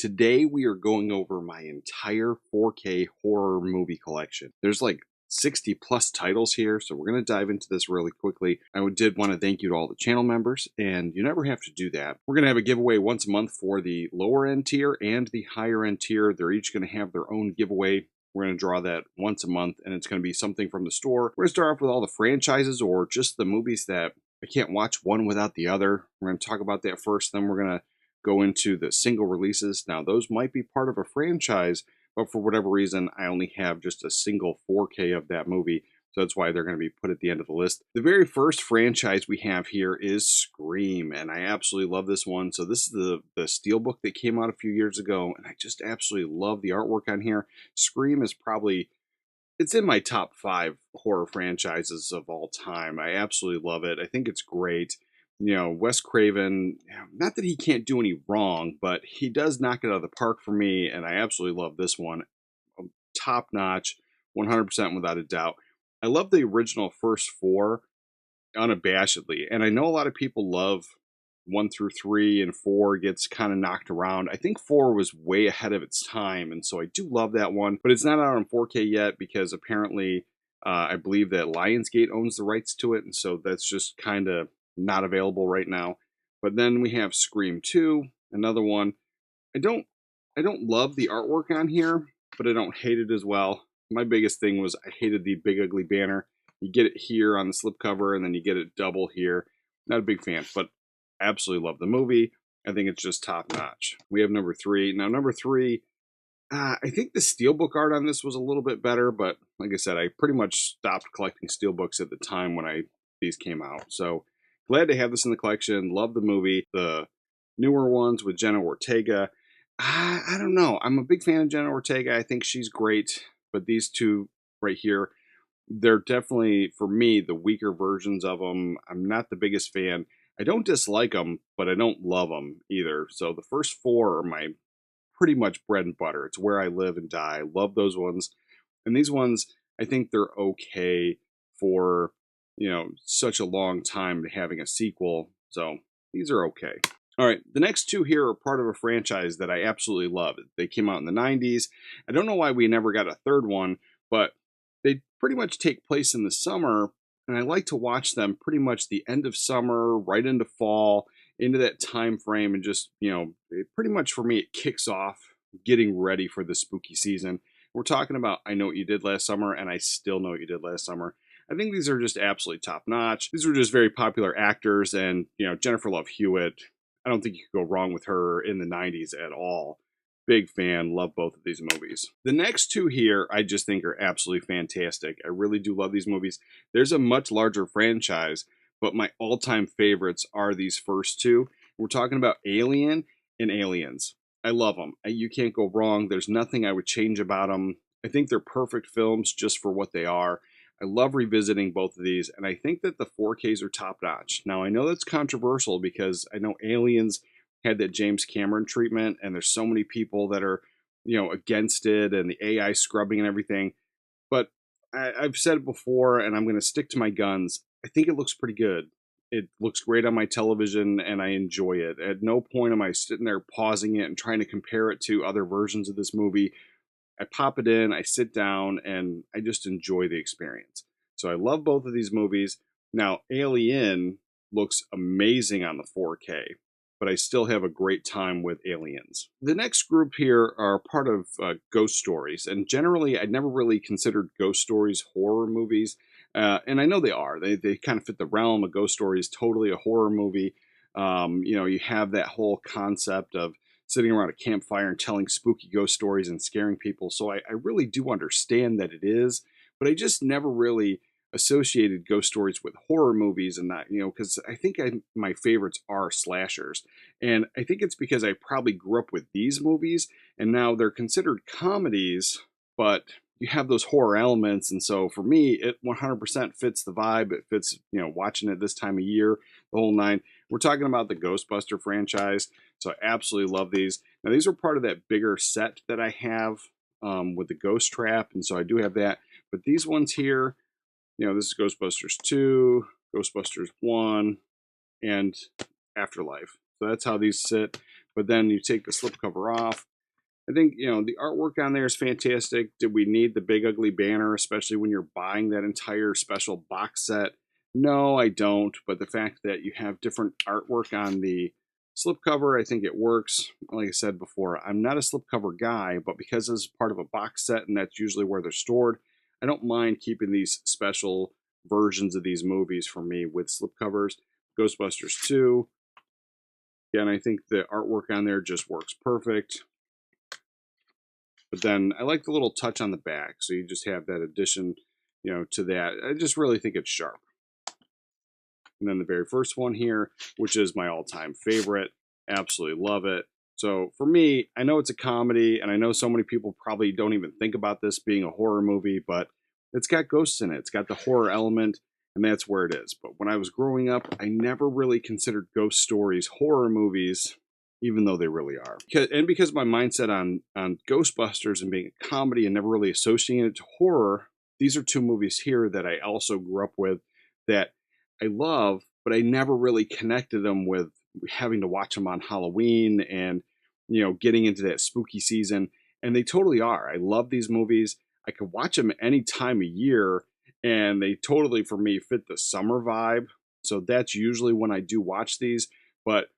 Today we are going over my entire 4K horror movie collection. There's like 60 plus titles here, so we're going to dive into this really quickly. I did want to thank you to all the channel members, and you never have to do that. We're going to have a giveaway once a month for the lower end tier and the higher end tier. They're each going to have their own giveaway. We're going to draw that once a month, and it's going to be something from the store. We're going to start off with all the franchises or just the movies that I can't watch one without the other. We're going to talk about that first, then we're going to go into the single releases. Now, those might be part of a franchise, but for whatever reason, I only have just a single 4K of that movie. So that's why they're going to be put at the end of the list. The very first franchise we have here is Scream, and I absolutely love this one. So this is the steelbook that came out a few years ago, and I just absolutely love the artwork on here. Scream is probably, it's in my top 5 horror franchises of all time. I absolutely love it. I think it's great. You know, Wes Craven, not that he can't do any wrong, but he does knock it out of the park for me, and I absolutely love this one. Top notch, 100% without a doubt. I love the original first 4 unabashedly, and I know a lot of people love 1 through 3, and 4 gets kind of knocked around. I think 4 was way ahead of its time, and so I do love that one, but it's not out on 4K yet because apparently I believe that Lionsgate owns the rights to it, and so that's just kind of not available right now. But then we have Scream 2, another one. I don't love the artwork on here, but I don't hate it as well. My biggest thing was I hated the big ugly banner. You get it here on the slipcover, and then you get it double here. Not a big fan, but absolutely love the movie. I think it's just top notch. We have number 3. Now, number 3, I think the steelbook art on this was a little bit better, but like I said, I pretty much stopped collecting steelbooks at the time when these came out. So glad to have this in the collection. Love the movie. The newer ones with Jenna Ortega, I don't know. I'm a big fan of Jenna Ortega. I think she's great. But these two right here, they're definitely, for me, the weaker versions of them. I'm not the biggest fan. I don't dislike them, but I don't love them either. So the first 4 are my pretty much bread and butter. It's where I live and die. Love those ones. And these ones, I think they're okay for, you know, such a long time to having a sequel. So these are okay. All right, the next 2 here are part of a franchise that I absolutely love. They came out in the 90s. I don't know why we never got a third one, but they pretty much take place in the summer, and I like to watch them pretty much the end of summer, right into fall, into that time frame, and just, you know, pretty much for me, it kicks off getting ready for the spooky season. We're talking about I Know What You Did Last Summer, and I Still Know What You Did Last Summer. I think these are just absolutely top notch. These were just very popular actors, and, you know, Jennifer Love Hewitt, I don't think you could go wrong with her in the 90s at all. Big fan, love both of these movies. The next 2 here, I just think are absolutely fantastic. I really do love these movies. There's a much larger franchise, but my all-time favorites are these first 2. We're talking about Alien and Aliens. I love them. You can't go wrong. There's nothing I would change about them. I think they're perfect films just for what they are. I love revisiting both of these, and I think that the 4Ks are top-notch. Now, I know that's controversial because I know Aliens had that James Cameron treatment, and there's so many people that are, you know, against it, and the AI scrubbing and everything. But I've said it before, and I'm going to stick to my guns. I think it looks pretty good. It looks great on my television, and I enjoy it. At no point am I sitting there pausing it and trying to compare it to other versions of this movie. I pop it in, I sit down, and I just enjoy the experience. So I love both of these movies. Now, Alien looks amazing on the 4K, but I still have a great time with Aliens. The next group here are part of ghost stories, and generally I never really considered ghost stories horror movies, and I know they are. They kind of fit the realm. A ghost story is totally a horror movie. You know, you have that whole concept of sitting around a campfire and telling spooky ghost stories and scaring people. So I really do understand that it is, but I just never really associated ghost stories with horror movies, and not, you know, because I think my favorites are slashers. And I think it's because I probably grew up with these movies, and now they're considered comedies, but you have those horror elements. And so for me, it 100% fits the vibe. It fits, you know, watching it this time of year, the whole 9. We're talking about the Ghostbuster franchise. So I absolutely love these. Now, these are part of that bigger set that I have with the Ghost Trap. And so I do have that. But these ones here, you know, this is Ghostbusters 2, Ghostbusters 1, and Afterlife. So that's how these sit. But then you take the slipcover off, I think, the artwork on there is fantastic. Did we need the big ugly banner, especially when you're buying that entire special box set? No, I don't. But the fact that you have different artwork on the slipcover, I think it works. Like I said before, I'm not a slipcover guy, but because this is part of a box set and that's usually where they're stored, I don't mind keeping these special versions of these movies for me with slipcovers. Ghostbusters 2. Again, I think the artwork on there just works perfect. But then I like the little touch on the back. So you just have that addition, to that. I just really think it's sharp. And then the very first one here, which is my all-time favorite. Absolutely love it. So for me, I know it's a comedy, and I know so many people probably don't even think about this being a horror movie, but it's got ghosts in it. It's got the horror element, and that's where it is. But when I was growing up, I never really considered ghost stories horror movies, even though they really are. Because my mindset on Ghostbusters and being a comedy and never really associating it to horror, these are two movies here that I also grew up with that I love, but I never really connected them with having to watch them on Halloween and, getting into that spooky season. And they totally are. I love these movies. I could watch them any time of year, and they totally, for me, fit the summer vibe. So that's usually when I do watch these. But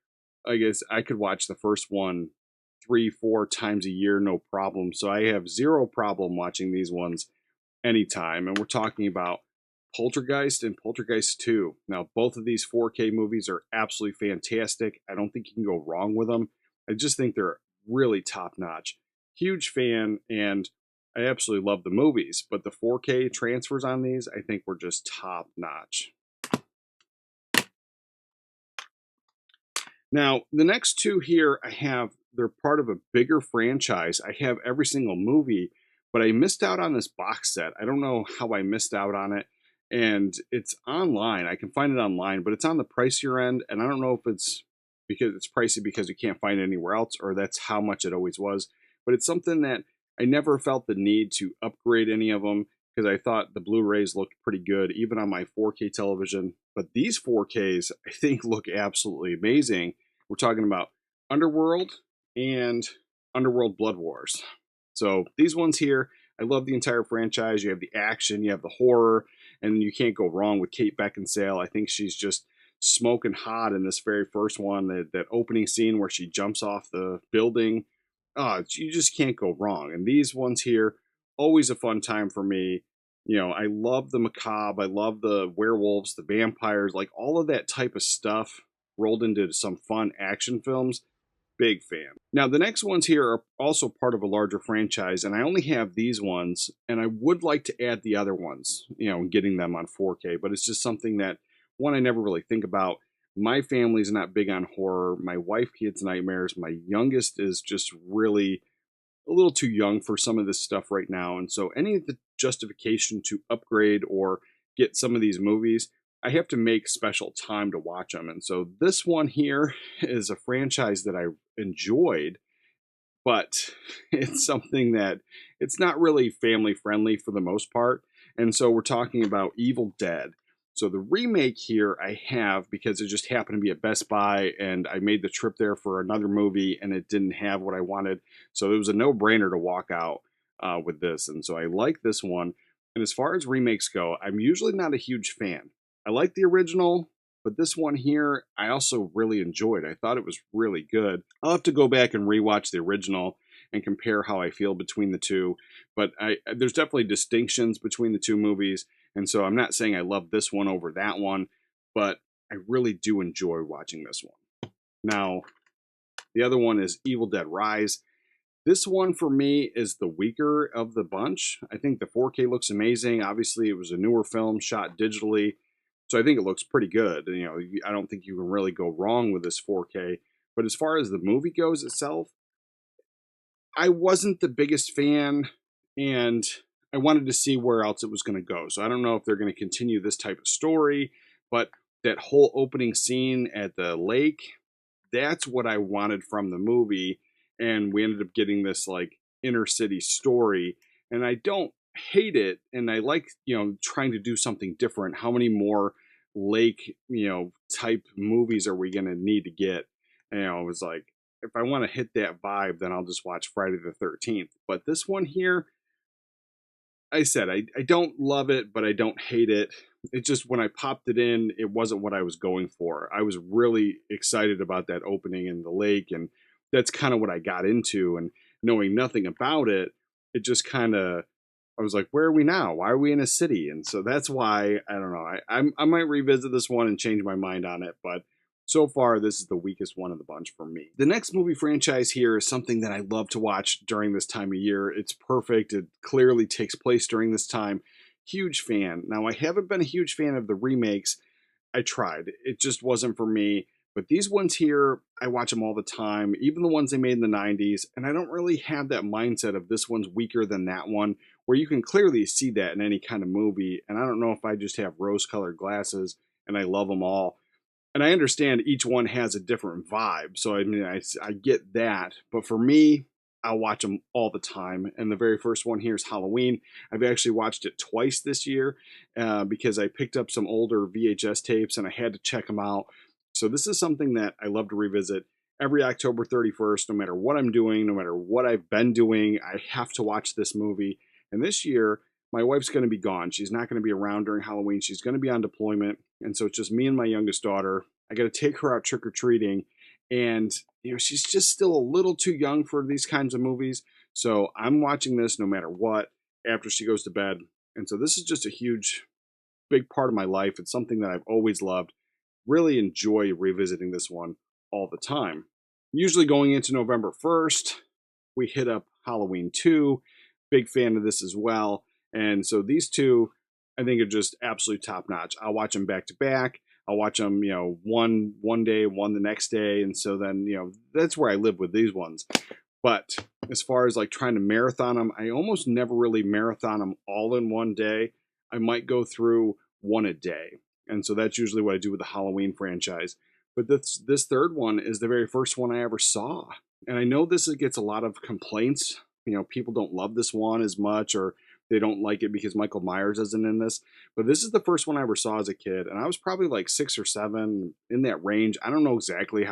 I guess I could watch the first one 3, 4 times a year, no problem. So I have zero problem watching these ones anytime. And we're talking about Poltergeist and Poltergeist 2. Now, both of these 4K movies are absolutely fantastic. I don't think you can go wrong with them. I just think they're really top notch. Huge fan, and I absolutely love the movies, but the 4K transfers on these, I think, were just top notch. Now, the next two here they're part of a bigger franchise. I have every single movie, but I missed out on this box set. I don't know how I missed out on it. And it's online. I can find it online, but it's on the pricier end. And I don't know if it's because it's pricey because you can't find it anywhere else, or that's how much it always was. But it's something that I never felt the need to upgrade any of them because I thought the Blu-rays looked pretty good, even on my 4K television. But these 4Ks, I think, look absolutely amazing. We're talking about Underworld and Underworld Blood Wars. So these ones here, I love the entire franchise. You have the action, you have the horror, and you can't go wrong with Kate Beckinsale. I think she's just smoking hot in this very first one. That opening scene where she jumps off the building, you just can't go wrong. And these ones here, always a fun time for me. I love the macabre. I love the werewolves, the vampires, like all of that type of stuff rolled into some fun action films. Big fan. Now, the next ones here are also part of a larger franchise, and I only have these ones, and I would like to add the other ones, getting them on 4K, but it's just something that, one, I never really think about. My family's not big on horror. My wife gets nightmares. My youngest is just really a little too young for some of this stuff right now, and so any of the justification to upgrade or get some of these movies, I have to make special time to watch them. And so this one here is a franchise that I enjoyed, but it's something that it's not really family friendly for the most part. And so we're talking about Evil Dead. So the remake here I have because it just happened to be at Best Buy, and I made the trip there for another movie and it didn't have what I wanted. So it was a no-brainer to walk out with this. And so I like this one. And as far as remakes go, I'm usually not a huge fan. I like the original, but this one here, I also really enjoyed. I thought it was really good. I'll have to go back and rewatch the original and compare how I feel between the two. But there's definitely distinctions between the two movies. And so I'm not saying I love this one over that one, but I really do enjoy watching this one. Now, the other one is Evil Dead Rise. This one for me is the weaker of the bunch. I think the 4K looks amazing. Obviously, it was a newer film shot digitally, so I think it looks pretty good. I don't think you can really go wrong with this 4K. But as far as the movie goes itself, I wasn't the biggest fan, and I wanted to see where else it was going to go. So I don't know if they're going to continue this type of story, but that whole opening scene at the lake, that's what I wanted from the movie. And we ended up getting this like inner city story, and I don't hate it. And I like, trying to do something different. How many more lake, type movies are we going to need to get? It was like, if I want to hit that vibe, then I'll just watch Friday the 13th. But this one here, I said I don't love it, but I don't hate it. It just when I popped it in, it wasn't what I was going for. I was really excited about that opening in the lake, and that's kind of what I got into. And knowing nothing about it, it just kind of I was like, where are we now? Why are we in a city? And so that's why I don't know. I might revisit this one and change my mind on it, but so far this is the weakest one of the bunch for me. The next movie franchise here is something that I love to watch during this time of year. It's perfect. It clearly takes place during this time. Huge fan. Now I haven't been a huge fan of the remakes. I tried. It just wasn't for me. But these ones here, I watch them all the time, even the ones they made in the 90s. And I don't really have that mindset of this one's weaker than that one, where you can clearly see that in any kind of movie. And I don't know if I just have rose colored glasses and I love them all. And I understand each one has a different vibe. So, I mean, I get that. But for me, I'll watch them all the time. And the very first one here is Halloween. I've actually watched it twice this year because I picked up some older VHS tapes and I had to check them out. So this is something that I love to revisit every October 31st, no matter what I'm doing, no matter what I've been doing. I have to watch this movie. And this year, my wife's going to be gone. She's not going to be around during Halloween. She's going to be on deployment. And so it's just me and my youngest daughter. I got to take her out trick or treating. And, she's just still a little too young for these kinds of movies. So I'm watching this no matter what after she goes to bed. And so this is just a huge, big part of my life. It's something that I've always loved. Really enjoy revisiting this one all the time. Usually going into November 1st, we hit up Halloween 2. Big fan of this as well. And so these two, I think, are just absolutely top notch. I'll watch them back to back. I'll watch them, one day, one the next day. And so then, that's where I live with these ones. But as far as like trying to marathon them, I almost never really marathon them all in one day. I might go through one a day. And so that's usually what I do with the Halloween franchise. But this third one is the very first one I ever saw. And I know this gets a lot of complaints. People don't love this one as much, or they don't like it because Michael Myers isn't in this. But this is the first one I ever saw as a kid, and I was probably like 6 or 7, in that range. I don't know exactly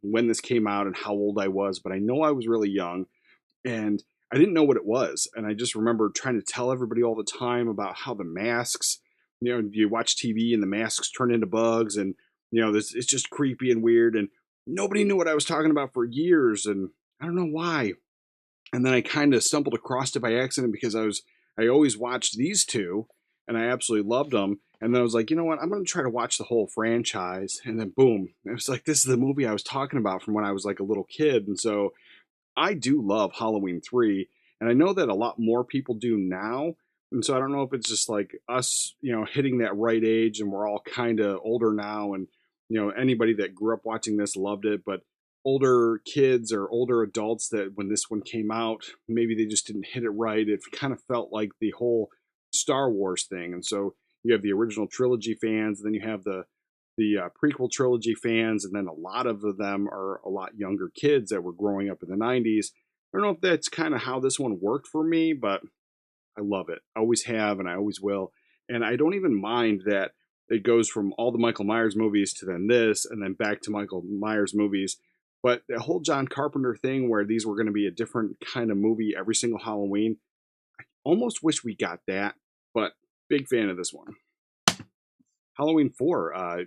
when this came out and how old I was, but I know I was really young, and I didn't know what it was. And I just remember trying to tell everybody all the time about how the masks, you watch TV and the masks turn into bugs, and it's just creepy and weird, and nobody knew what I was talking about for years, and I don't know why. And then I kind of stumbled across it by accident because I always watched these two and I absolutely loved them. And then I was like, you know what? I'm going to try to watch the whole franchise. And then boom, it was like, this is the movie I was talking about from when I was like a little kid. And so I do love Halloween 3. And I know that a lot more people do now. And so I don't know if it's just like us, hitting that right age and we're all kind of older now. And, anybody that grew up watching this loved it. But older kids or older adults that when this one came out, maybe they just didn't hit it right. It kind of felt like the whole Star Wars thing. And so you have the original trilogy fans, and then you have the prequel trilogy fans, and then a lot of them are a lot younger kids that were growing up in the 90s. I don't know if that's kind of how this one worked for me, but I love it. I always have, and I always will. And I don't even mind that it goes from all the Michael Myers movies to then this, and then back to Michael Myers movies. But the whole John Carpenter thing where these were going to be a different kind of movie every single Halloween, almost wish we got that, but big fan of this one. Halloween 4,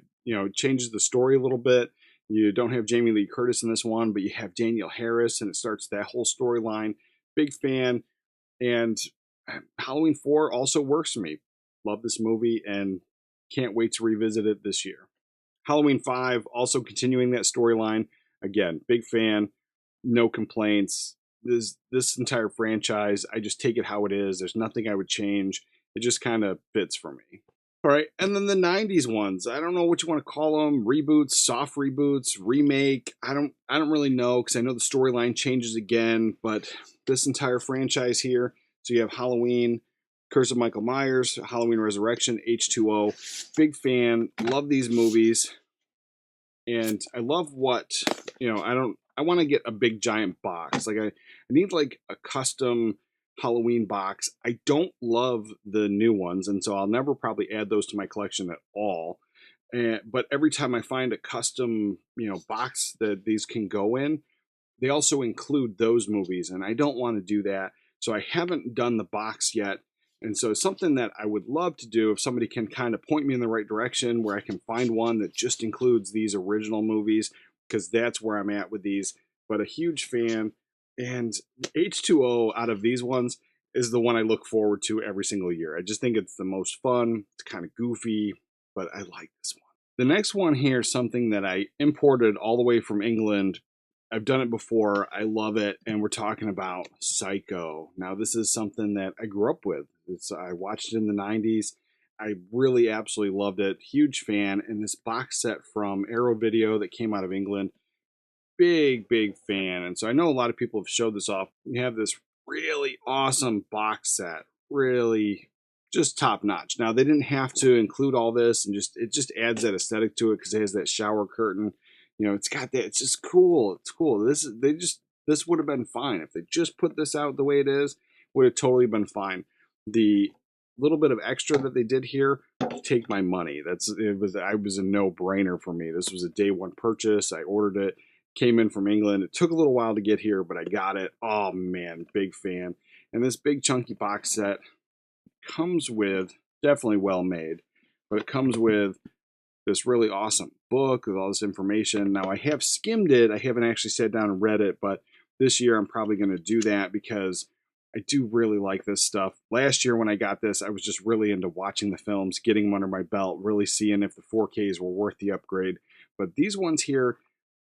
changes the story a little bit. You don't have Jamie Lee Curtis in this one, but you have Danielle Harris, and it starts that whole storyline. Big fan. And Halloween 4 also works for me. Love this movie and can't wait to revisit it this year. Halloween 5, also continuing that storyline. Again, big fan, no complaints. This entire franchise, I just take it how it is. There's nothing I would change. It just kind of fits for me. All right, and then the 90s ones. I don't know what you want to call them, reboots, soft reboots, remake. I don't really know because I know the storyline changes again, but this entire franchise here, so you have Halloween, Curse of Michael Myers, Halloween Resurrection, H2O. Big fan, love these movies. And I love what, I want to get a big giant box. Like I need like a custom Halloween box. I don't love the new ones, and so I'll never probably add those to my collection at all. But every time I find a custom, box that these can go in, they also include those movies, and I don't want to do that. So I haven't done the box yet. And so it's something that I would love to do if somebody can kind of point me in the right direction where I can find one that just includes these original movies, because that's where I'm at with these. But a huge fan. And H2O out of these ones is the one I look forward to every single year. I just think it's the most fun. It's kind of goofy, but I like this one. The next one here is something that I imported all the way from England. I've done it before. I love it. And we're talking about Psycho. Now, this is something that I grew up with. I watched it in the 90s. I really absolutely loved it. Huge fan. And this box set from Arrow Video that came out of England, big fan. And so I know a lot of people have showed this off. You have this really awesome box set. Really just top notch. Now, they didn't have to include all this, and it just adds that aesthetic to it because it has that shower curtain. You know, it's got that. It's just cool. It's cool. This would have been fine if they just put this out the way it is. Would have totally been fine. The little bit of extra that they did here, take my money. It was a no-brainer for me. This was a day one purchase. I ordered it, came in from England. It took a little while to get here, but I got it. Oh man, big fan. And this big chunky box set comes with, definitely well made, but it comes with this really awesome book with all this information. Now, I have skimmed it. I haven't actually sat down and read it, but this year I'm probably going to do that because I do really like this stuff. Last year when I got this, I was just really into watching the films, getting them under my belt, really seeing if the 4Ks were worth the upgrade. But these ones here,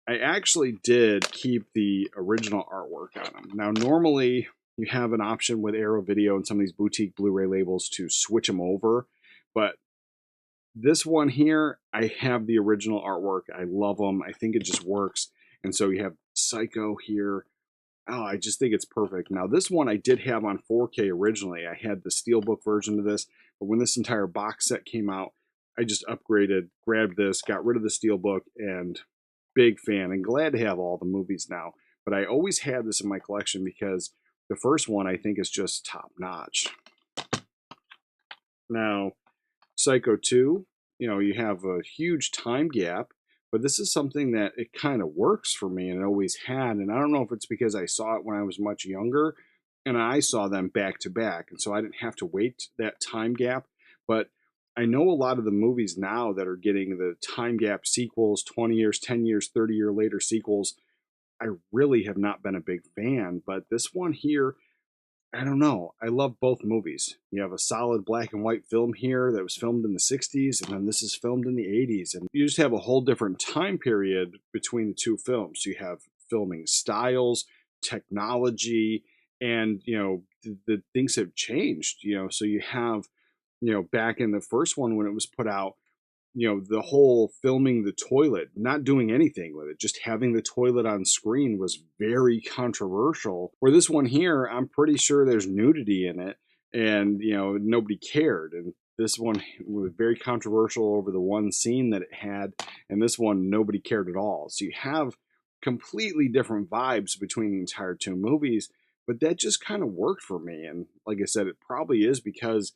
I actually did keep the original artwork on them. Now, normally you have an option with Arrow Video and some of these boutique Blu-ray labels to switch them over, but this one here, I have the original artwork. I love them. I think it just works. And so you have Psycho here. Oh, I just think it's perfect. Now, this one I did have on 4K originally. I had the Steelbook version of this, but when this entire box set came out, I just upgraded, grabbed this, got rid of the Steelbook, and big fan and glad to have all the movies now. But I always had this in my collection because the first one I think is just top notch. Now, Psycho 2, you have a huge time gap, but this is something that it kind of works for me and it always had. And I don't know if it's because I saw it when I was much younger and I saw them back to back. And so I didn't have to wait that time gap. But I know a lot of the movies now that are getting the time gap sequels, 20 years, 10 years, 30-year later sequels, I really have not been a big fan. But this one here, I don't know. I love both movies. You have a solid black and white film here that was filmed in the 60s, and then this is filmed in the 80s. And you just have a whole different time period between the two films. You have filming styles, technology, and, the things have changed, so you have, back in the first one when it was put out, the whole filming the toilet, not doing anything with it, just having the toilet on screen was very controversial. Where this one here, I'm pretty sure there's nudity in it and, nobody cared. And this one was very controversial over the one scene that it had. And this one, nobody cared at all. So you have completely different vibes between the entire two movies, but that just kind of worked for me. And like I said, it probably is because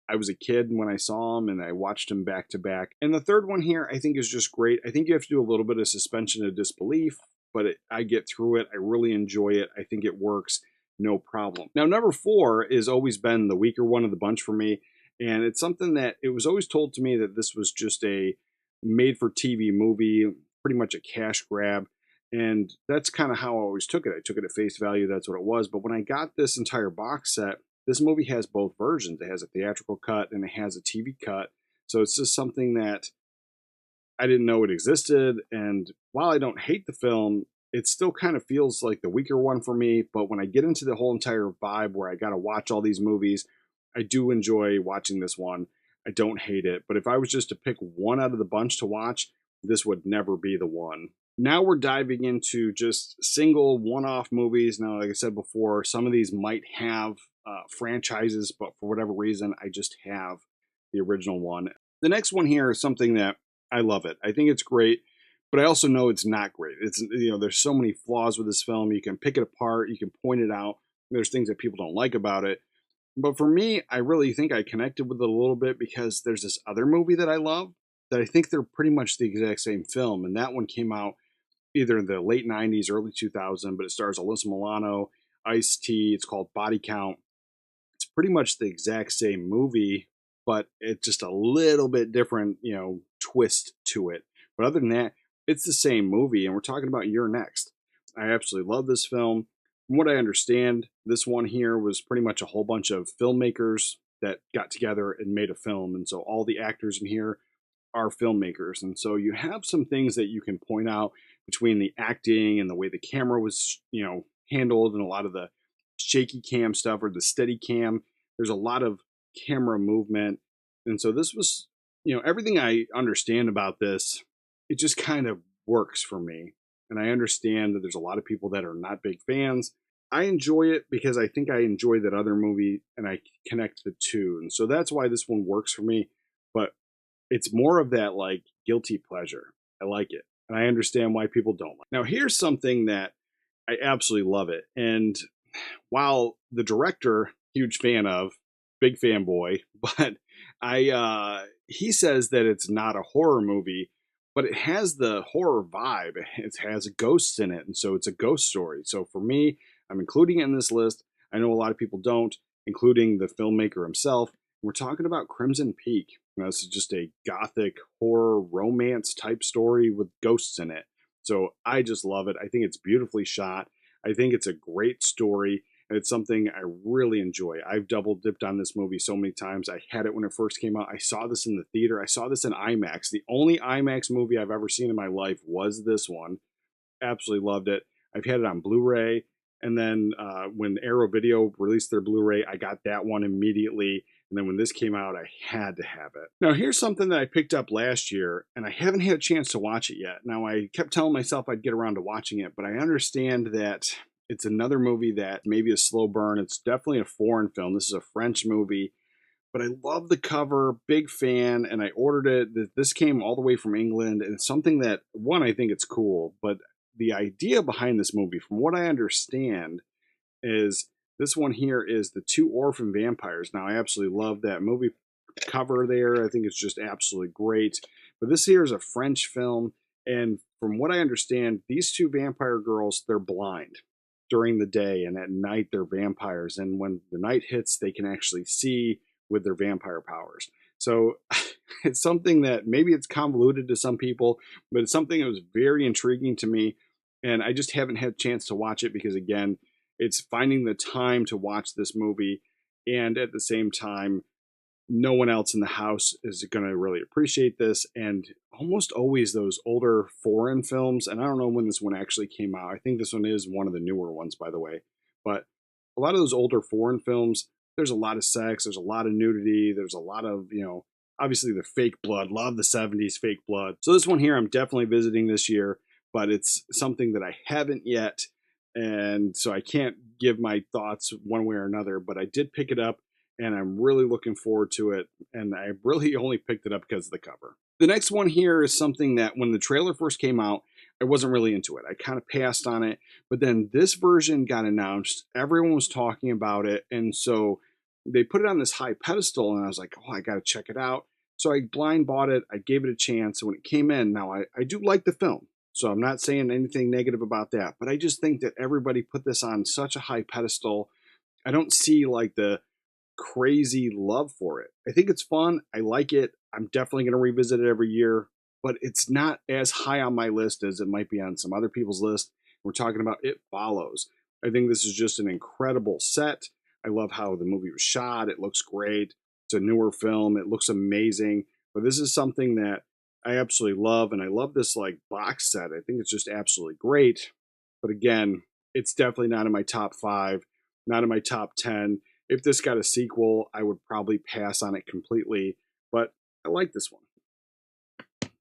I was a kid when I saw them and I watched them back to back. And the third one here, I think is just great. I think you have to do a little bit of suspension of disbelief, but I get through it. I really enjoy it. I think it works. No problem. Now, number 4 has always been the weaker one of the bunch for me. And it's something that it was always told to me that this was just a made for TV movie, pretty much a cash grab. And that's kind of how I always took it. I took it at face value. That's what it was. But when I got this entire box set, this movie has both versions. It has a theatrical cut and it has a TV cut. So it's just something that I didn't know it existed. And while I don't hate the film, it still kind of feels like the weaker one for me. But when I get into the whole entire vibe where I got to watch all these movies, I do enjoy watching this one. I don't hate it. But if I was just to pick one out of the bunch to watch, this would never be the one. Now we're diving into just single one-off movies. Now, like I said before, some of these might have franchises, but for whatever reason, I just have the original one. The next one here is something that I love it. I think it's great, but I also know it's not great. It's, there's so many flaws with this film. You can pick it apart. You can point it out. There's things that people don't like about it. But for me, I really think I connected with it a little bit because there's this other movie that I love that I think they're pretty much the exact same film. And that one came out either in the late 90s, early 2000s, but it stars Alyssa Milano, Ice-T. It's called Body Count. It's pretty much the exact same movie, but it's just a little bit different, twist to it. But other than that, it's the same movie, and we're talking about You're Next. I absolutely love this film. From what I understand, this one here was pretty much a whole bunch of filmmakers that got together and made a film. And so all the actors in here are filmmakers. And so you have some things that you can point out between the acting and the way the camera was, handled, and a lot of the shaky cam stuff or the steady cam. There's a lot of camera movement. And so this was, everything I understand about this, it just kind of works for me. And I understand that there's a lot of people that are not big fans. I enjoy it because I think I enjoy that other movie and I connect the two. And so that's why this one works for me. But it's more of that like guilty pleasure. I like it. And I understand why people don't like it. Now, here's something that I absolutely love it. And while the director, huge fan of, big fanboy, but he says that it's not a horror movie, but it has the horror vibe. It has ghosts in it, and so it's a ghost story. So for me, I'm including it in this list. I know a lot of people don't, including the filmmaker himself. We're talking about Crimson Peak. This is just a gothic horror romance type story with ghosts in it. So I just love it. I think it's beautifully shot. I think it's a great story. And it's something I really enjoy. I've double dipped on this movie so many times. I had it when it first came out. I saw this in the theater. I saw this in IMAX. The only IMAX movie I've ever seen in my life was this one. Absolutely loved it. I've had it on Blu-ray. And then when Arrow Video released their Blu-ray, I got that one immediately. And then when this came out, I had to have it. Now, here's something that I picked up last year, and I haven't had a chance to watch it yet. Now, I kept telling myself I'd get around to watching it, but I understand that it's another movie that maybe a slow burn. It's definitely a foreign film. This is a French movie, but I love the cover, big fan, and I ordered it. This came all the way from England, and it's something that, one, I think it's cool, but the idea behind this movie, from what I understand, is this one here is the two orphan vampires. Now, I absolutely love that movie cover there. I think it's just absolutely great. But this here is a French film, and from what I understand, these two vampire girls, they're blind during the day, and at night they're vampires. And when the night hits, they can actually see with their vampire powers. So it's something that maybe it's convoluted to some people, but it's something that was very intriguing to me. And I just haven't had a chance to watch it because, again, it's finding the time to watch this movie. And at the same time, no one else in the house is going to really appreciate this. And almost always those older foreign films, and I don't know when this one actually came out. I think this one is one of the newer ones, by the way. But a lot of those older foreign films, there's a lot of sex, there's a lot of nudity, there's a lot of, obviously the fake blood. Love the 70s fake blood. So this one here, I'm definitely visiting this year, but it's something that I haven't yet. And so I can't give my thoughts one way or another, but I did pick it up and I'm really looking forward to it. And I really only picked it up because of the cover. The next one here is something that when the trailer first came out, I wasn't really into it. I kind of passed on it, but then this version got announced. Everyone was talking about it. And so they put it on this high pedestal and I was like, oh, I got to check it out. So I blind bought it. I gave it a chance. And when it came in, now I do like the film. So I'm not saying anything negative about that, but I just think that everybody put this on such a high pedestal. I don't see like the crazy love for it. I think it's fun. I like it. I'm definitely going to revisit it every year, but it's not as high on my list as it might be on some other people's list. We're talking about It Follows. I think this is just an incredible set. I love how the movie was shot. It looks great. It's a newer film. It looks amazing. But this is something that I absolutely love, and I love this like box set. I think it's just absolutely great. But again, it's definitely not in my top 5, not in my top 10. If this got a sequel, I would probably pass on it completely, but I like this one.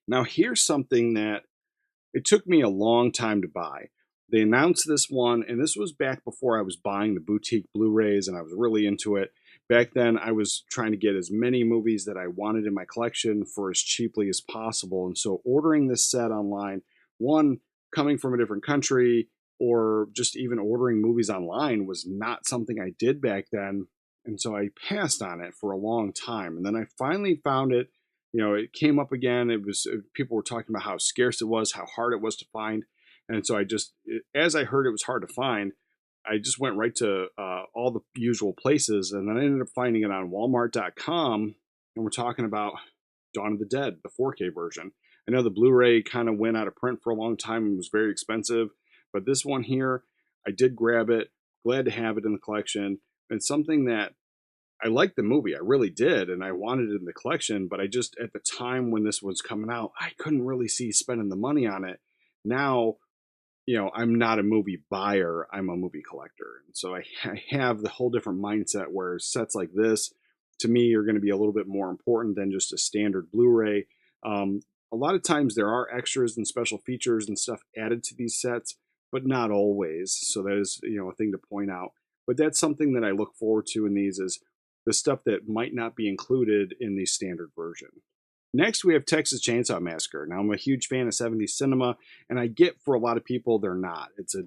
Now, here's something that it took me a long time to buy. They announced this one, and this was back before I was buying the boutique Blu-rays, and I was really into it. Back then, I was trying to get as many movies that I wanted in my collection for as cheaply as possible. And so ordering this set online, one, coming from a different country, or just even ordering movies online was not something I did back then. And so I passed on it for a long time. And then I finally found it it came up again. People were talking about how scarce it was, how hard it was to find. And so as I heard it was hard to find, I just went right to all the usual places, and then I ended up finding it on Walmart.com. And we're talking about Dawn of the Dead, the 4K version. I know the Blu-ray kind of went out of print for a long time and was very expensive, but this one here, I did grab it. Glad to have it in the collection. It's something that I liked the movie. I really did, and I wanted it in the collection, but I just, at the time when this was coming out, I couldn't really see spending the money on it. Now, I'm not a movie buyer, I'm a movie collector. And so I have the whole different mindset where sets like this, to me, are going to be a little bit more important than just a standard Blu-ray. A lot of times there are extras and special features and stuff added to these sets, but not always. So that is, a thing to point out. But that's something that I look forward to in these is the stuff that might not be included in the standard version. Next, we have Texas Chainsaw Massacre. Now, I'm a huge fan of 70s cinema, and I get for a lot of people they're not. It's a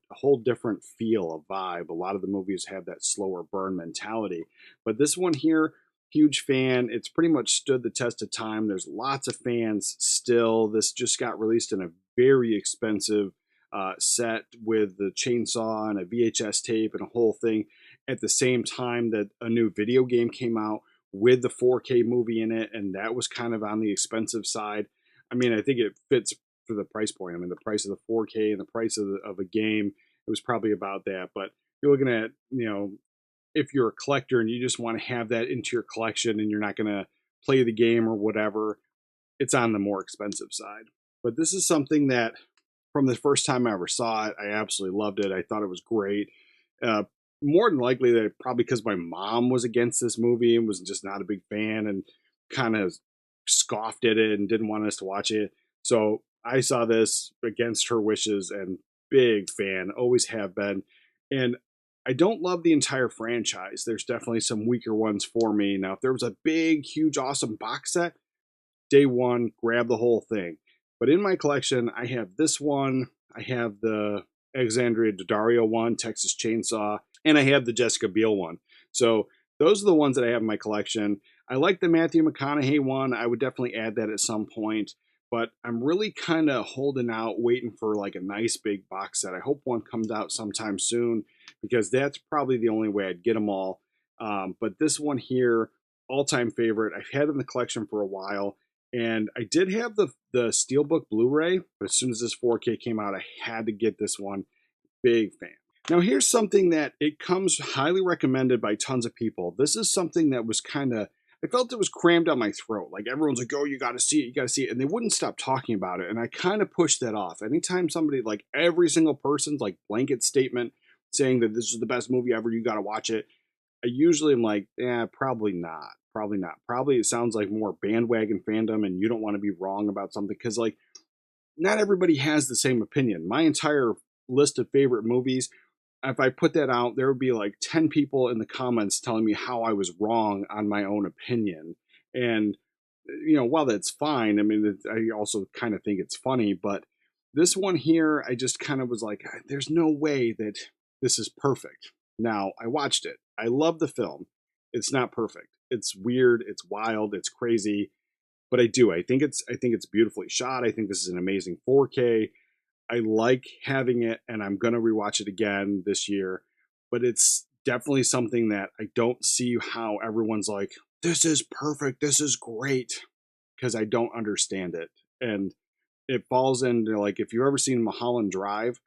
whole different feel, a vibe. A lot of the movies have that slower burn mentality. But this one here, huge fan. It's pretty much stood the test of time. There's lots of fans still. This just got released in a very expensive set with the chainsaw and a VHS tape and a whole thing at the same time that a new video game came out with the 4K movie in it, and that was kind of on the expensive side. I mean, I think it fits for the price point. I mean, the price of the 4K and the price of a game, it was probably about that. But you're looking at, if you're a collector and you just want to have that into your collection and you're not going to play the game or whatever, it's on the more expensive side. But this is something that from the first time I ever saw it, I absolutely loved it. I thought it was great. Uh, More than likely that probably because my mom was against this movie and was just not a big fan and kind of scoffed at it and didn't want us to watch it. So I saw this against her wishes and big fan, always have been. And I don't love the entire franchise. There's definitely some weaker ones for me. Now, if there was a big, huge, awesome box set, day one, grab the whole thing. But in my collection, I have this one. I have the Alexandria Daddario one, Texas Chainsaw, and I have the Jessica Biel one. So those are the ones that I have in my collection. I like the Matthew McConaughey one. I would definitely add that at some point. But I'm really kind of holding out, waiting for like a nice big box set. I hope one comes out sometime soon because that's probably the only way I'd get them all. But this one here, all-time favorite. I've had it in the collection for a while. And I did have the Steelbook Blu-ray, but as soon as this 4K came out, I had to get this one. Big fan. Now here's something that it comes highly recommended by tons of people. This is something that was I felt it was crammed down my throat. Like everyone's like, oh, you got to see it, you got to see it. And they wouldn't stop talking about it. And I kind of pushed that off. Anytime somebody, like every single person's like blanket statement saying that this is the best movie ever, you got to watch it. I usually am like, probably not. Probably not. Probably it sounds like more bandwagon fandom and you don't want to be wrong about something because, like, not everybody has the same opinion. My entire list of favorite movies, if I put that out, there would be like 10 people in the comments telling me how I was wrong on my own opinion. And, while that's fine, I mean, I also kind of think it's funny, but this one here, I just kind of was like, there's no way that this is perfect. Now, I watched it. I love the film. It's not perfect. It's weird, it's wild, it's crazy, but I do. I think it's beautifully shot. I think this is an amazing 4K. I like having it and I'm going to rewatch it again this year, but it's definitely something that I don't see how everyone's like, this is perfect, this is great, because I don't understand it. And it falls into, like, if you've ever seen Mulholland Drive,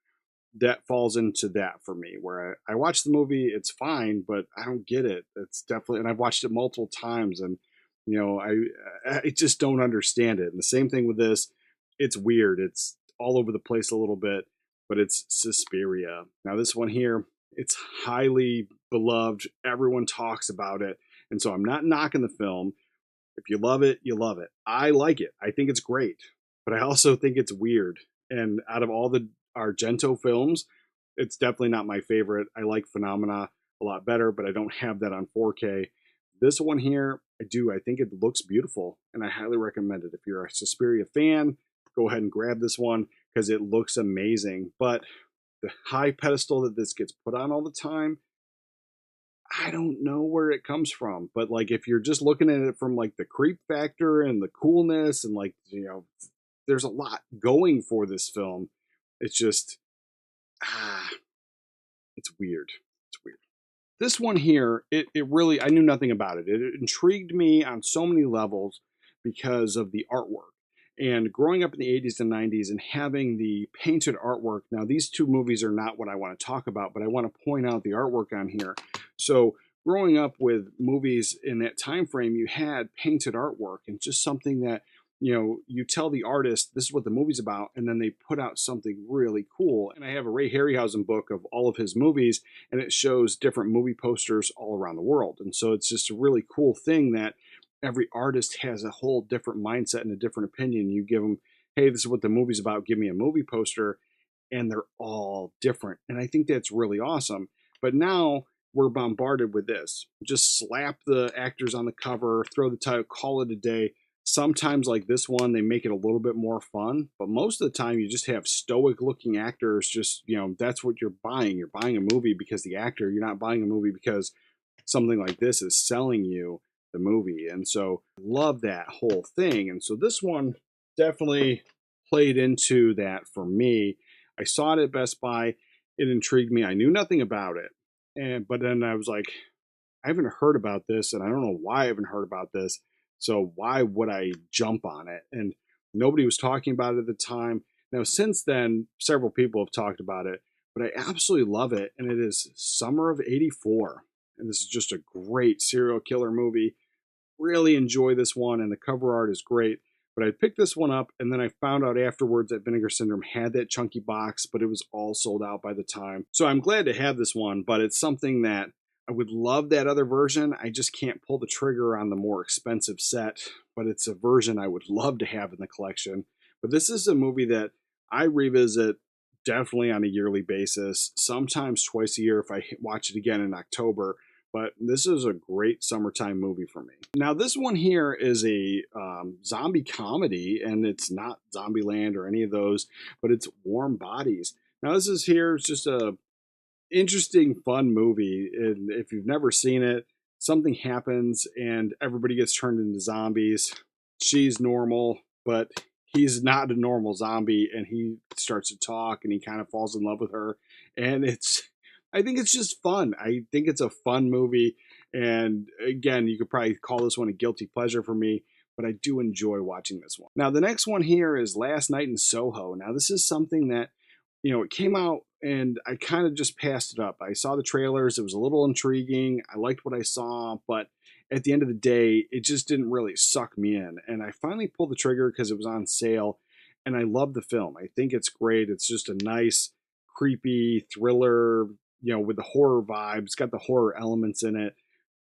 that falls into that for me, where I watch the movie, it's fine, but I don't get it. It's definitely, and I've watched it multiple times, and I just don't understand it. And the same thing with this, it's weird. It's all over the place a little bit, but it's Suspiria. Now this one here, it's highly beloved. Everyone talks about it, and so I'm not knocking the film. If you love it, you love it. I like it. I think it's great, but I also think it's weird. And out of all the Argento films, it's definitely not my favorite. I like Phenomena a lot better, but I don't have that on 4K. This one here, I do. I think it looks beautiful, and I highly recommend it. If you're a Suspiria fan, go ahead and grab this one because it looks amazing. But the high pedestal that this gets put on all the time, I don't know where it comes from, but like if you're just looking at it from like the creep factor and the coolness and like, there's a lot going for this film. It's just ah, it's weird. It's weird. This one here, it really, I knew nothing about it. It intrigued me on so many levels because of the artwork. And growing up in the 80s and 90s and having the painted artwork. Now, these two movies are not what I want to talk about, but I want to point out the artwork on here. So, growing up with movies in that time frame, you had painted artwork and just something that, you tell the artist this is what the movie's about, and then they put out something really cool. And I have a Ray Harryhausen book of all of his movies, and it shows different movie posters all around the world. And so it's just a really cool thing that every artist has a whole different mindset and a different opinion. You give them, hey, this is what the movie's about, give me a movie poster, and they're all different. And I think that's really awesome. But now we're bombarded with this. Just slap the actors on the cover, throw the title, call it a day. Sometimes, like this one, they make it a little bit more fun, but most of the time, you just have stoic looking actors. Just, that's what you're buying. You're buying a movie because the actor, you're not buying a movie because something like this is selling you the movie. And so, love that whole thing. And so, this one definitely played into that for me. I saw it at Best Buy. It intrigued me. I knew nothing about it. But then I was like, I haven't heard about this, and I don't know why I haven't heard about this. So why would I jump on it? And nobody was talking about it at the time. Now, since then, several people have talked about it, but I absolutely love it. And it is Summer of '84. And this is just a great serial killer movie. Really enjoy this one, and the cover art is great. But I picked this one up, and then I found out afterwards that Vinegar Syndrome had that chunky box, but it was all sold out by the time. So I'm glad to have this one, but it's something that I would love that other version. I just can't pull the trigger on the more expensive set, but it's a version I would love to have in the collection. But this is a movie that I revisit definitely on a yearly basis, sometimes twice a year if I watch it again in October. But this is a great summertime movie for me. Now, this one here is a zombie comedy, and it's not Zombieland or any of those, but it's Warm Bodies. Now, this is here, it's just a interesting, fun movie. And if you've never seen it, something happens and everybody gets turned into zombies. She's normal, but he's not a normal zombie, and he starts to talk and he kind of falls in love with her. And I think it's just fun. I think it's a fun movie. And again, you could probably call this one a guilty pleasure for me, but I do enjoy watching this one. Now, the next one here is Last Night in Soho. Now, this is something that, it came out and I kind of just passed it up. I saw the trailers. It was a little intriguing. I liked what I saw, but at the end of the day, it just didn't really suck me in. And I finally pulled the trigger because it was on sale, and I love the film. I think it's great. It's just a nice, creepy thriller, with the horror vibes. It's got the horror elements in it.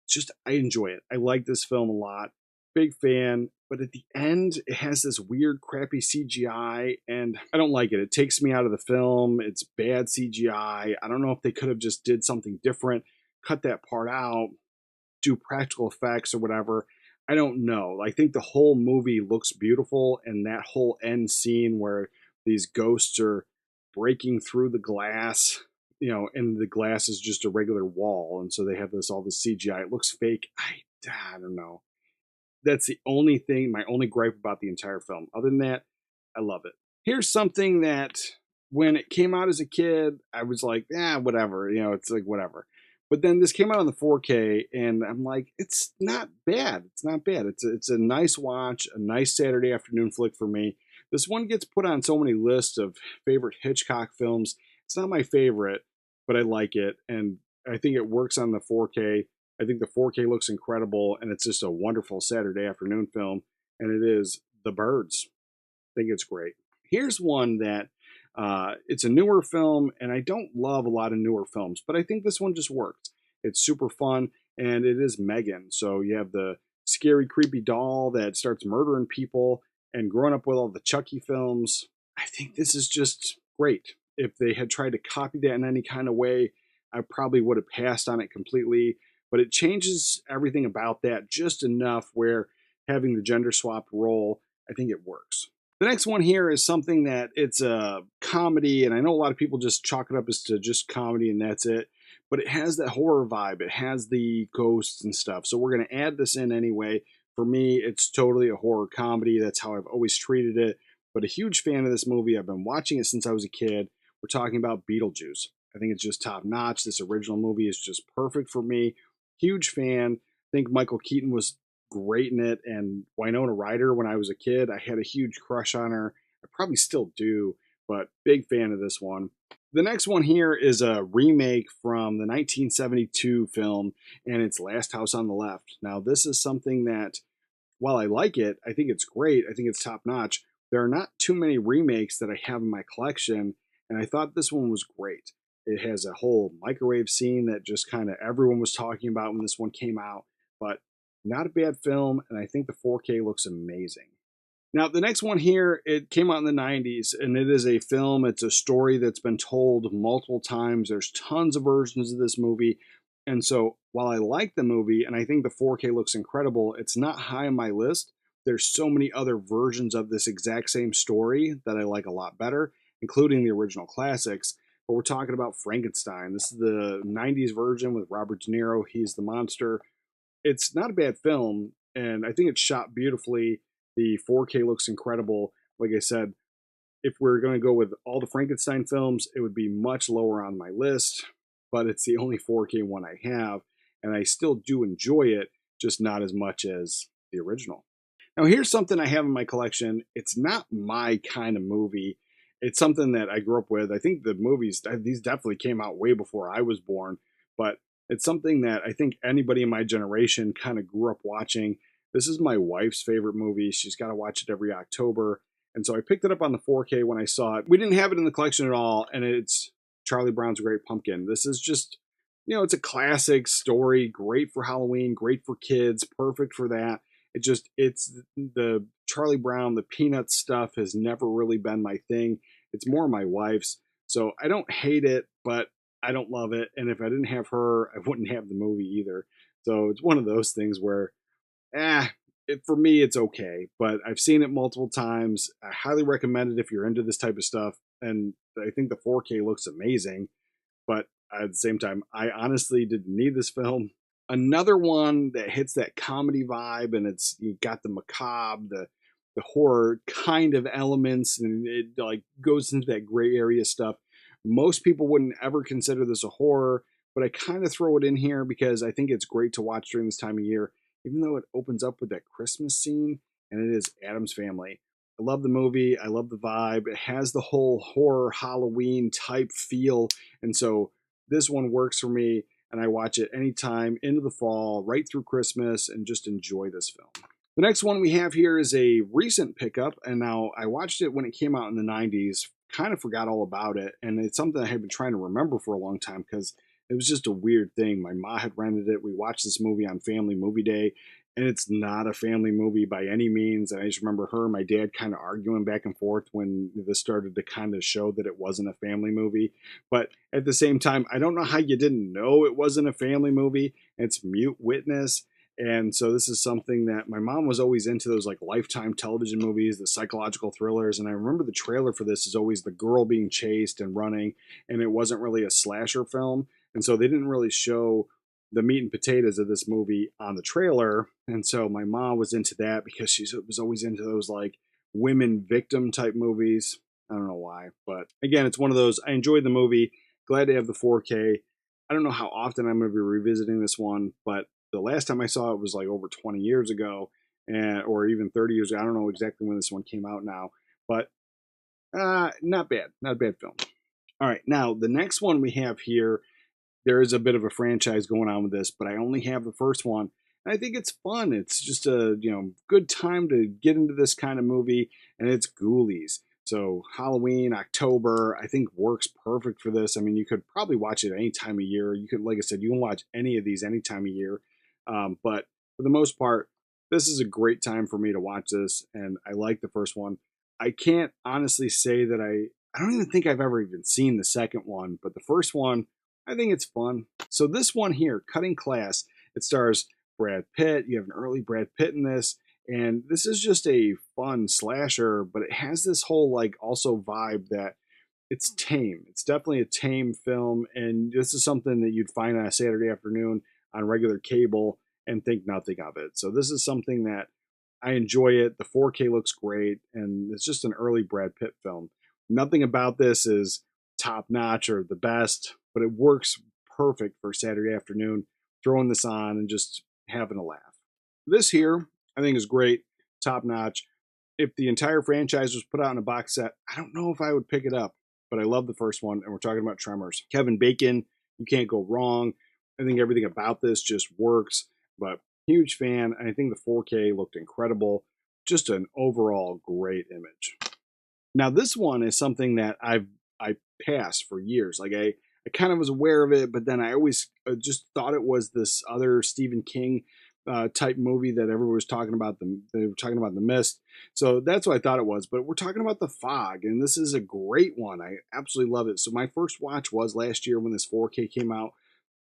Just, I enjoy it. I like this film a lot. Big fan. But at the end, it has this weird, crappy CGI, and I don't like it. It takes me out of the film. It's bad CGI. I don't know if they could have just did something different, cut that part out, do practical effects or whatever. I don't know. I think the whole movie looks beautiful, and that whole end scene where these ghosts are breaking through the glass, and the glass is just a regular wall, and so they have all this CGI. It looks fake. I don't know. That's the only thing, my only gripe about the entire film. Other than that, I love it. Here's something that when it came out as a kid, I was like, whatever, it's like whatever. But then this came out on the 4K, and I'm like, it's not bad. It's not bad. It's a nice watch, a nice Saturday afternoon flick for me. This one gets put on so many lists of favorite Hitchcock films. It's not my favorite, but I like it, and I think it works on the 4K. I think the 4K looks incredible, and it's just a wonderful Saturday afternoon film, and it is The Birds. I think it's great. Here's one that it's a newer film, and I don't love a lot of newer films, but I think this one just worked. It's super fun, and it is Megan. So you have the scary, creepy doll that starts murdering people, and growing up with all the Chucky films, I think this is just great. If they had tried to copy that in any kind of way, I probably would have passed on it completely. But it changes everything about that just enough where having the gender swapped role, I think it works. The next one here is something that it's a comedy, and I know a lot of people just chalk it up as to just comedy and that's it. but it has that horror vibe. It has the ghosts and stuff. So we're going to add this in anyway. For me, it's totally a horror comedy. That's how I've always treated it. But a huge fan of this movie. I've been watching it since I was a kid. We're talking about Beetlejuice. I think it's just top notch. This original movie is just perfect for me. Huge fan. I think Michael Keaton was great in it, and Winona Ryder, when I was a kid, I had a huge crush on her. I probably still do, but big fan of this one. The next one here is a remake from the 1972 film, and it's Last House on the Left. Now, this is something that, while I like it, I think it's great, I think it's top notch, there are not too many remakes that I have in my collection, and I thought this one was great. It has a whole microwave scene that just kind of everyone was talking about when this one came out, but not a bad film, and I think the 4K looks amazing. Now, the next one here, it came out in the 90s, and it is a film. It's a story that's been told multiple times. There's tons of versions of this movie. And so while I like the movie, and I think the 4K looks incredible, it's not high on my list. There's so many other versions of this exact same story that I like a lot better, including the original classics. But we're talking about Frankenstein. This is the 90s version with Robert De Niro. He's the monster. It's not a bad film, and I think it's shot beautifully. The 4K looks incredible. Like I said, if we're going to go with all the Frankenstein films, it would be much lower on my list, but it's the only 4K one I have, and I still do enjoy it, just not as much as the original. Now, here's something I have in my collection. It's not my kind of movie. It's something that I grew up with. I think the movies, these definitely came out way before I was born, but it's something that I think anybody in my generation kind of grew up watching. This is my wife's favorite movie. She's got to watch it every October. And so I picked it up on the 4K when I saw it. We didn't have it in the collection at all, and it's Charlie Brown's Great Pumpkin. This is just, it's a classic story, great for Halloween, great for kids, perfect for that. It's the Charlie Brown, the Peanuts stuff has never really been my thing. It's more my wife's. So I don't hate it, but I don't love it. And if I didn't have her, I wouldn't have the movie either. So it's one of those things where for me, it's okay, but I've seen it multiple times. I highly recommend it if you're into this type of stuff. And I think the 4K looks amazing, but at the same time, I honestly didn't need this film. Another one that hits that comedy vibe, and you got the macabre, the horror kind of elements, and it like goes into that gray area stuff. Most people wouldn't ever consider this a horror, but I kind of throw it in here because I think it's great to watch during this time of year, even though it opens up with that Christmas scene, and it is Addams Family. I love the movie. I love the vibe. It has the whole horror Halloween type feel, and so this one works for me, and I watch it anytime into the fall, right through Christmas, and just enjoy this film. The next one we have here is a recent pickup, and now I watched it when it came out in the 90s, kind of forgot all about it, and it's something I had been trying to remember for a long time because it was just a weird thing. My mom had rented it. We watched this movie on Family Movie Day, and it's not a family movie by any means. And I just remember her and my dad kind of arguing back and forth when this started to kind of show that it wasn't a family movie. But at the same time, I don't know how you didn't know it wasn't a family movie. It's Mute Witness. And so this is something that my mom was always into, those like Lifetime television movies, the psychological thrillers. And I remember the trailer for this is always the girl being chased and running, and it wasn't really a slasher film. And so they didn't really show the meat and potatoes of this movie on the trailer. And so my mom was into that because she was always into those like women victim type movies. I don't know why, but again, it's one of those. I enjoyed the movie. Glad to have the 4K. I don't know how often I'm going to be revisiting this one, but the last time I saw it was like over 20 years ago, or even 30 years ago. I don't know exactly when this one came out now, but not bad. Not a bad film. All right, now the next one we have here, there is a bit of a franchise going on with this, but I only have the first one. And I think it's fun. It's just a good time to get into this kind of movie, and it's Ghoulies. So Halloween, October, I think works perfect for this. I mean, you could probably watch it any time of year. You could, like I said, you can watch any of these any time of year. But for the most part, this is a great time for me to watch this, and I like the first one. I can't honestly say that I don't even think I've ever even seen the second one, but the first one, I think it's fun. So this one here, Cutting Class, it stars Brad Pitt. You have an early Brad Pitt in this, and this is just a fun slasher, but it has this whole like also vibe that it's tame. It's definitely a tame film, and this is something that you'd find on a Saturday afternoon on regular cable and think nothing of it. So this is something that I enjoy it. The 4K looks great, and it's just an early Brad Pitt film. Nothing about this is top notch or the best, but it works perfect for Saturday afternoon, throwing this on and just having a laugh. This here, I think, is great, top notch. If the entire franchise was put out in a box set, I don't know if I would pick it up, but I love the first one, and we're talking about Tremors. Kevin Bacon, you can't go wrong. I think everything about this just works, but huge fan. I think the 4K looked incredible. Just an overall great image. Now, this one is something that I passed for years. Like I kind of was aware of it, but then I always just thought it was this other Stephen King type movie that everyone was talking about. They were talking about The Mist, so that's what I thought it was. But we're talking about The Fog, and this is a great one. I absolutely love it. So my first watch was last year when this 4K came out,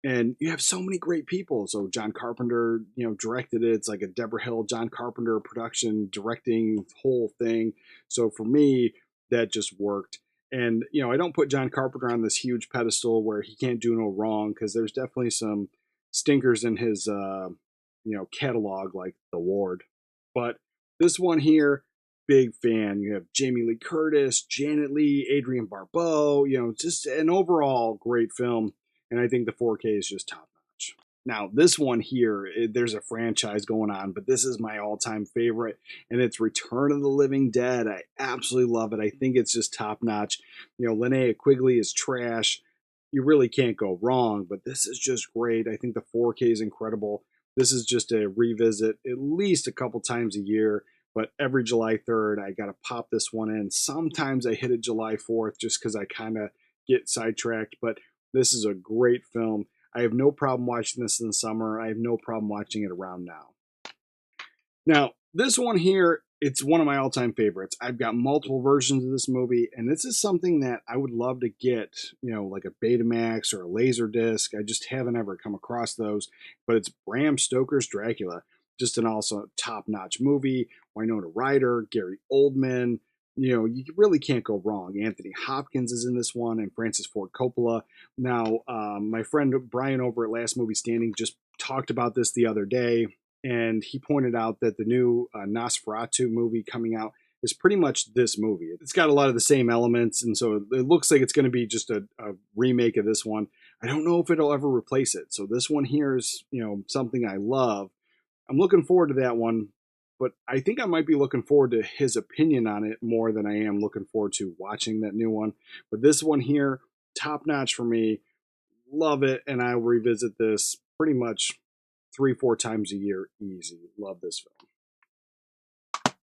and you have so many great people. So John Carpenter, directed it. It's like a Deborah Hill, John Carpenter production, directing the whole thing. So for me, that just worked. And I don't put John Carpenter on this huge pedestal where he can't do no wrong, because there's definitely some stinkers in his catalog, like The Ward. But this one here, big fan. You have Jamie Lee Curtis, Janet Leigh, Adrienne Barbeau. Just an overall great film, and I think the 4K is just top notch. Now, this one here, there's a franchise going on, but this is my all-time favorite, and it's Return of the Living Dead. I absolutely love it. I think it's just top notch. Linnea Quigley is trash. You really can't go wrong, but this is just great. I think the 4K is incredible. This is just a revisit at least a couple times a year, but every July 3rd, I got to pop this one in. Sometimes I hit it July 4th just because I kind of get sidetracked, but this is a great film. I have no problem watching this in the summer. I have no problem watching it around now. Now, this one here, it's one of my all-time favorites. I've got multiple versions of this movie, and this is something that I would love to get, like a Betamax or a Laserdisc. I just haven't ever come across those, but it's Bram Stoker's Dracula. Just an also top-notch movie. Winona Ryder, Gary Oldman. You really can't go wrong. Anthony Hopkins is in this one, and Francis Ford Coppola. Now, my friend Brian over at Last Movie Standing just talked about this the other day, and he pointed out that the new Nosferatu movie coming out is pretty much this movie. It's got a lot of the same elements, and so it looks like it's going to be just a remake of this one. I don't know if it'll ever replace it. So this one here is, something I love. I'm looking forward to that one, but I think I might be looking forward to his opinion on it more than I am looking forward to watching that new one. But this one here, top notch for me. Love it, and I'll revisit this pretty much 3-4 times a year easy. Love this film.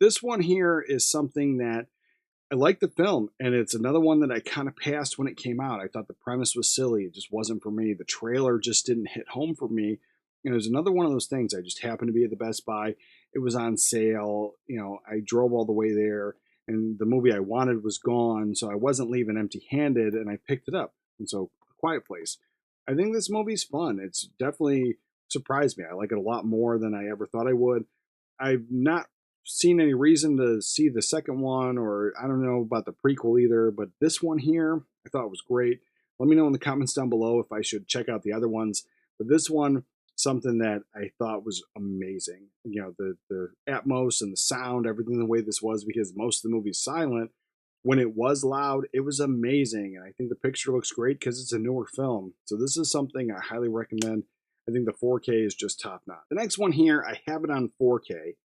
This one here is something that I like the film, and it's another one that I kind of passed when it came out. I thought the premise was silly. It just wasn't for me. The trailer just didn't hit home for me. It was another one of those things. I just happened to be at the Best Buy. It was on sale. I drove all the way there, and the movie I wanted was gone, so I wasn't leaving empty-handed, and I picked it up. And so, A Quiet Place. I think this movie's fun. It's definitely surprised me. I like it a lot more than I ever thought I would. I've not seen any reason to see the second one, or I don't know about the prequel either, but this one here I thought was great. Let me know in the comments down below if I should check out the other ones. But this one, something that I thought was amazing. The Atmos and the sound, everything the way this was, because most of the movie's silent. When it was loud, it was amazing. And I think the picture looks great because it's a newer film. So this is something I highly recommend. I think the 4K is just top notch. The next one here, I have it on 4K,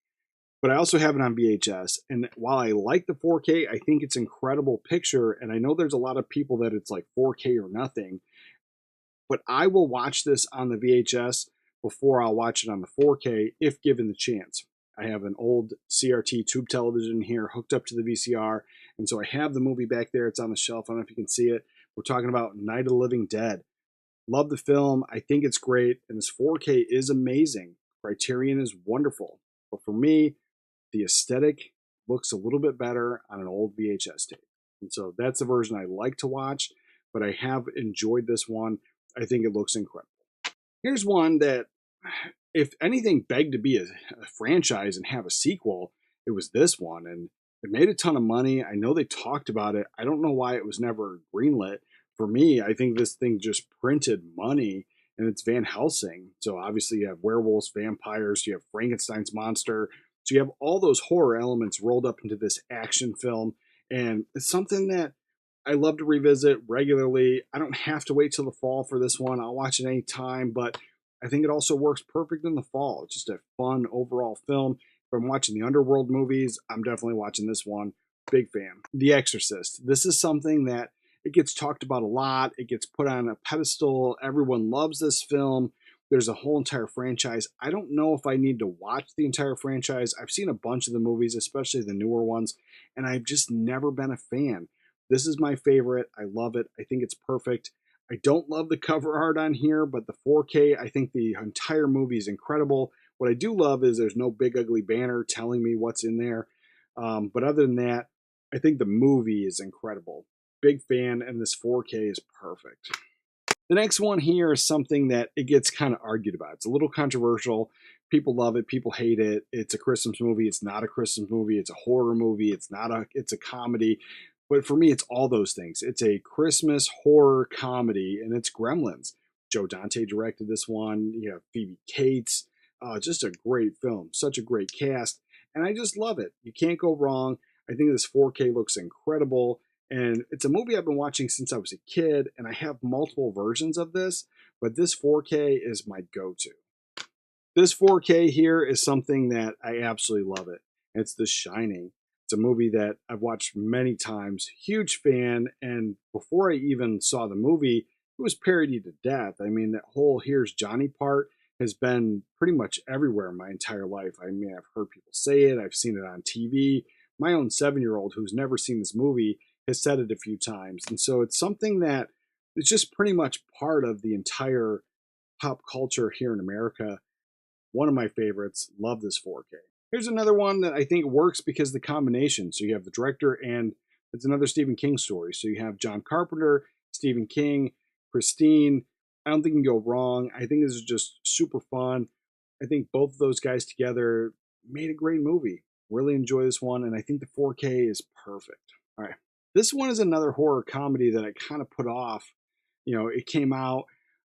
but I also have it on VHS. And while I like the 4K, I think it's incredible picture. And I know there's a lot of people that it's like 4K or nothing, but I will watch this on the VHS before I'll watch it on the 4K if given the chance. I have an old CRT tube television here hooked up to the VCR, and so I have the movie back there. It's on the shelf. I don't know if you can see it. We're talking about Night of the Living Dead. Love the film. I think it's great, and this 4K is amazing. Criterion is wonderful. But for me, the aesthetic looks a little bit better on an old VHS tape. And so that's the version I like to watch, but I have enjoyed this one. I think it looks incredible. Here's one that, if anything begged to be a franchise and have a sequel, it was this one. And It made a ton of money. I know they talked about it. I don't know why it was never greenlit. For me, I think this thing just printed money, and it's Van Helsing. So obviously you have werewolves, vampires, you have Frankenstein's monster. So you have all those horror elements rolled up into this action film, and it's something that I love to revisit regularly. I don't have to wait till the fall for this one. I'll watch it any time, but I think it also works perfect in the fall. It's just a fun overall film. If I'm watching the Underworld movies, I'm definitely watching this one. Big fan. The Exorcist. This is something that it gets talked about a lot. It gets put on a pedestal. Everyone loves this film. There's a whole entire franchise. I don't know if I need to watch the entire franchise. I've seen a bunch of the movies, especially the newer ones, and I've just never been a fan. This is my favorite. I love it. I think it's perfect. I don't love the cover art on here, but the 4K, I think the entire movie is incredible. What I do love is there's no big ugly banner telling me what's in there. But other than that, I think the movie is incredible. Big fan, and this 4K is perfect. The next one here is something that it gets kind of argued about. It's a little controversial. People love it, people hate it. It's a Christmas movie, it's not a Christmas movie, it's a horror movie, it's a comedy. But for me, it's all those things. It's a Christmas horror comedy, and it's Gremlins. Joe Dante directed this one. You have Phoebe Cates. Just a great film. Such a great cast. And I just love it. You can't go wrong. I think this 4K looks incredible. And it's a movie I've been watching since I was a kid, and I have multiple versions of this, but this 4K is my go-to. This 4K here is something that I absolutely love it. It's The Shining. It's a movie that I've watched many times. Huge fan, and before I even saw the movie, it was parodied to death. I mean, that whole "Here's Johnny" part has been pretty much everywhere my entire life. I mean, I've heard people say it, I've seen it on TV. My own 7-year-old who's never seen this movie has said it a few times. And so it's something that is just pretty much part of the entire pop culture here in America. One of my favorites. Love this 4K. Here's another one that I think works because of the combination. So you have the director, and it's another Stephen King story. So you have John Carpenter, Stephen King, Christine. I don't think you can go wrong. I think this is just super fun. I think both of those guys together made a great movie. Really enjoy this one, and I think the 4K is perfect. All right. This one is another horror comedy that I kind of put off. You know, it came out,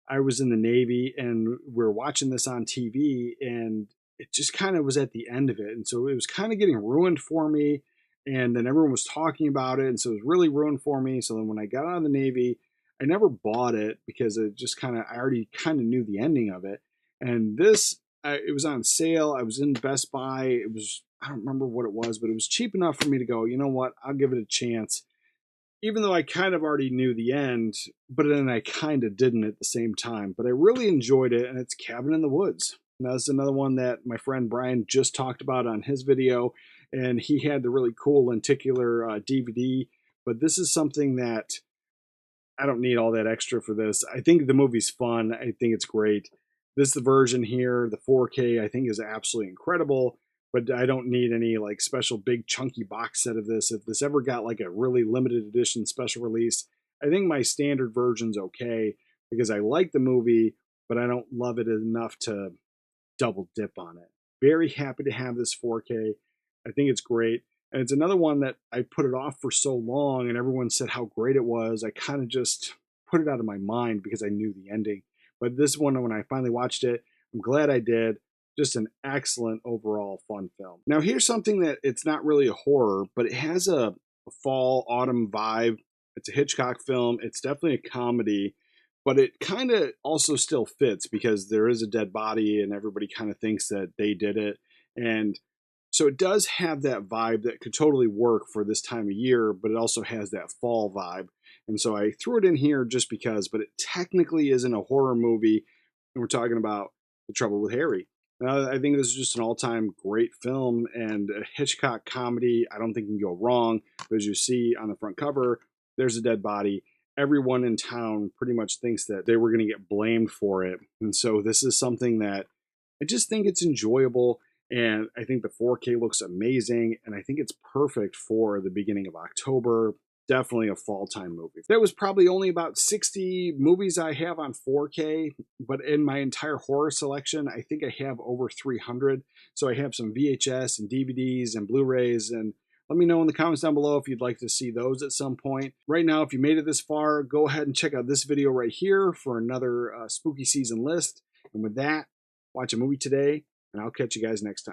I was in the Navy, and we are watching this on TV, and it just kind of was at the end of it. And so it was kind of getting ruined for me. And then everyone was talking about it. And so it was really ruined for me. So then when I got out of the Navy, I never bought it because it just kind of, I already kind of knew the ending of it. And this, it was on sale. I was in Best Buy. It was, I don't remember what it was, but it was cheap enough for me to go, you know what, I'll give it a chance. Even though I kind of already knew the end, but then I kind of didn't at the same time. But I really enjoyed it, and it's Cabin in the Woods. Now, this is another one that my friend Brian just talked about on his video, and he had the really cool lenticular DVD. But this is something that I don't need all that extra for this. I think the movie's fun. I think it's great. This the version here, the 4K, I think is absolutely incredible, but I don't need any like special big chunky box set of this. If this ever got like a really limited edition special release, I think my standard version's okay because I like the movie, but I don't love it enough to double dip on it. Very happy to have this 4K. I think it's great. And it's another one that I put it off for so long, and everyone said how great it was. I kind of just put it out of my mind because I knew the ending. But this one, when I finally watched it, I'm glad I did. Just an excellent overall fun film. Now, here's something that it's not really a horror, but it has a fall, autumn vibe. It's a Hitchcock film. It's definitely a comedy, but it kind of also still fits because there is a dead body and everybody kind of thinks that they did it. And so it does have that vibe that could totally work for this time of year, but it also has that fall vibe. And so I threw it in here just because, but it technically isn't a horror movie. And we're talking about The Trouble with Harry. Now, I think this is just an all-time great film and a Hitchcock comedy. I don't think you can go wrong. But as you see on the front cover, there's a dead body. Everyone in town pretty much thinks that they were going to get blamed for it. And so this is something that I just think it's enjoyable. And I think the 4K looks amazing. And I think it's perfect for the beginning of October. Definitely a fall time movie. There was probably only about 60 movies I have on 4K, but in my entire horror selection, I think I have over 300. So I have some VHS and DVDs and Blu-rays and Let me know in the comments down below if you'd like to see those at some point. Right now, if you made it this far, go ahead and check out this video right here for another spooky season list. And with that, watch a movie today, and I'll catch you guys next time.